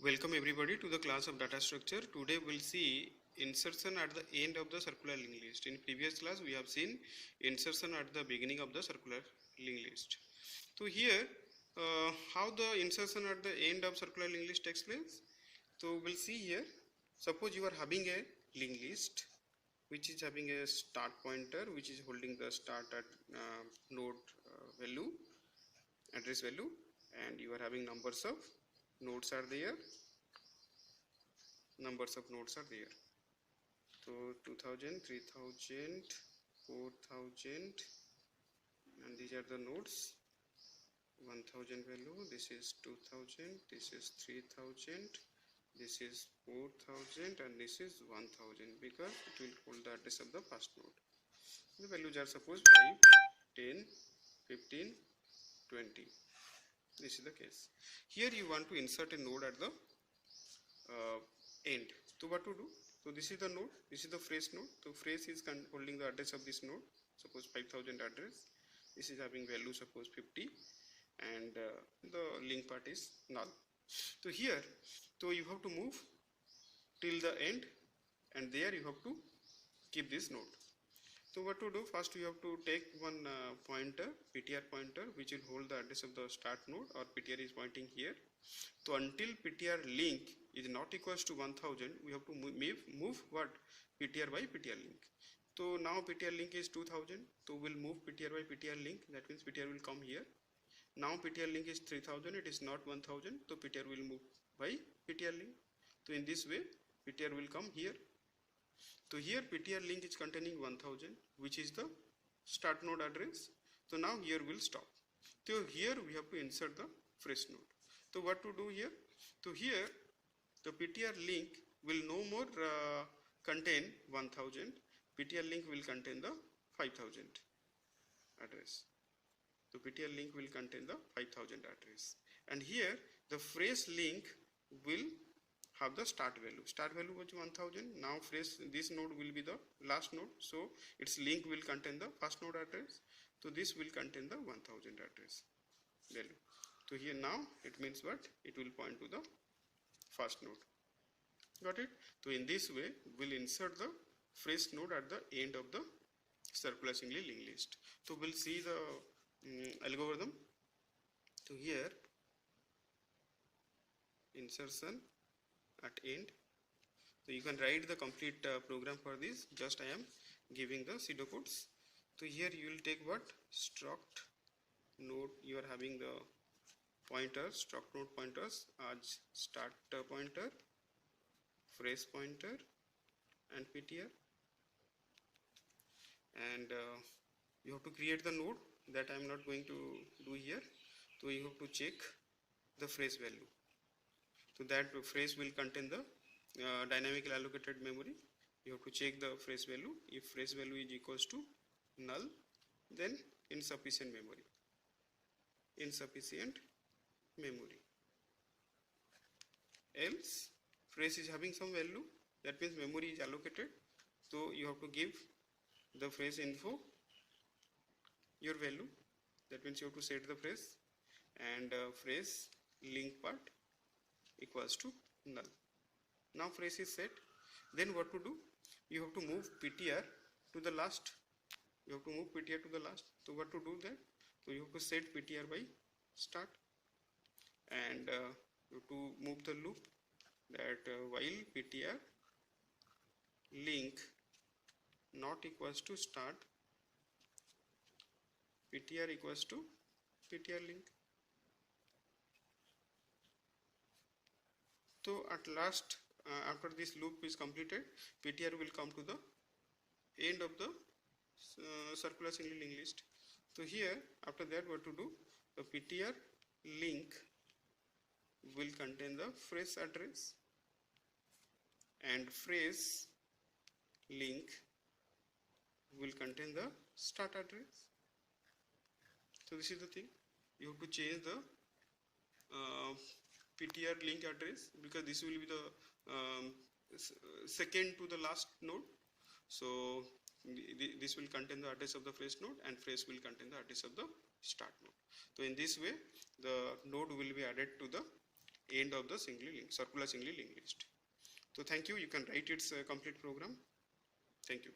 Welcome everybody to the class of data structure. Today we'll see insertion at the end of the circular linked list. In previous class we have seen insertion at the beginning of the circular linked list. So here how the insertion at the end of circular linked list takes place. So we'll see here. Suppose you are having a linked list which is having a start pointer which is holding the start at node value, address value, and you are having numbers of nodes are there. Numbers of nodes are there. So 2000, 3000, 4000, and these are the nodes. 1000 value, this is 2000, this is 3000, this is 4000, and this is 1000 because it will hold the address of the first node. The values are suppose 5, 10, 15, 20. This is the case. Here you want to insert a node at the end. So what to do? So this is the node, this is the fresh node. So fresh is holding the address of this node, suppose 5000 address. This is having value suppose 50, and the link part is null. So here, so you have to move till the end, and there you have to keep this node. So what to do? First you have to take one pointer, PTR pointer, which will hold the address of the start node, or PTR is pointing here. So until PTR link is not equals to 1000, we have to move what? PTR by PTR link. So now PTR link is 2000, so we'll move PTR by PTR link, that means PTR will come here. Now PTR link is 3000, it is not 1000, so PTR will move by PTR link. So in this way PTR will come here. So here PTR link is containing 1000, which is the start node address. So now here we'll stop. So here we have to insert the fresh node. So what to do here? So here the PTR link will no more contain 1000. PTR link will contain the 5000 address. So PTR link will contain the 5000 address. And here the fresh link will have the start value. Start value was 1000. Now fresh, this node will be the last node. So its link will contain the first node address. So this will contain the 1000 address value. So here now it means what? It will point to the first node. Got it? So in this way we'll insert the fresh node at the end of the circular singly linked list. So we'll see the algorithm. So here insertion at end. So you can write the complete program for this. Just I am giving the pseudocodes. So here you will take what? Struct node. You are having the pointers, struct node pointers as start pointer, fresh pointer, and PTR. And you have to create the node that I am not going to do here. So you have to check the fresh value. So that phrase will contain the dynamically allocated memory. You have to check the phrase value. If phrase value is equals to null, then insufficient memory. Insufficient memory. Else phrase is having some value, that means memory is allocated. So you have to give the phrase info your value. That means you have to set the phrase, and phrase link part equals to null. Now phrase is set. Then what to do? You have to move PTR to the last. You have to move PTR to the last. So what to do there? So you have to set PTR by start, and you have to move the loop that while PTR link not equals to start, PTR equals to PTR link. So at last, after this loop is completed, PTR will come to the end of the circular singly linked list. So here, after that, what to do? The PTR link will contain the fresh address, and fresh link will contain the start address. So this is the thing. You have to change the PTR link address, because this will be the second to the last node. So this will contain the address of the fresh node, and fresh will contain the address of the start node. So in this way the node will be added to the end of the singly linked circular singly linked list. So thank you. You can write its complete program. Thank you.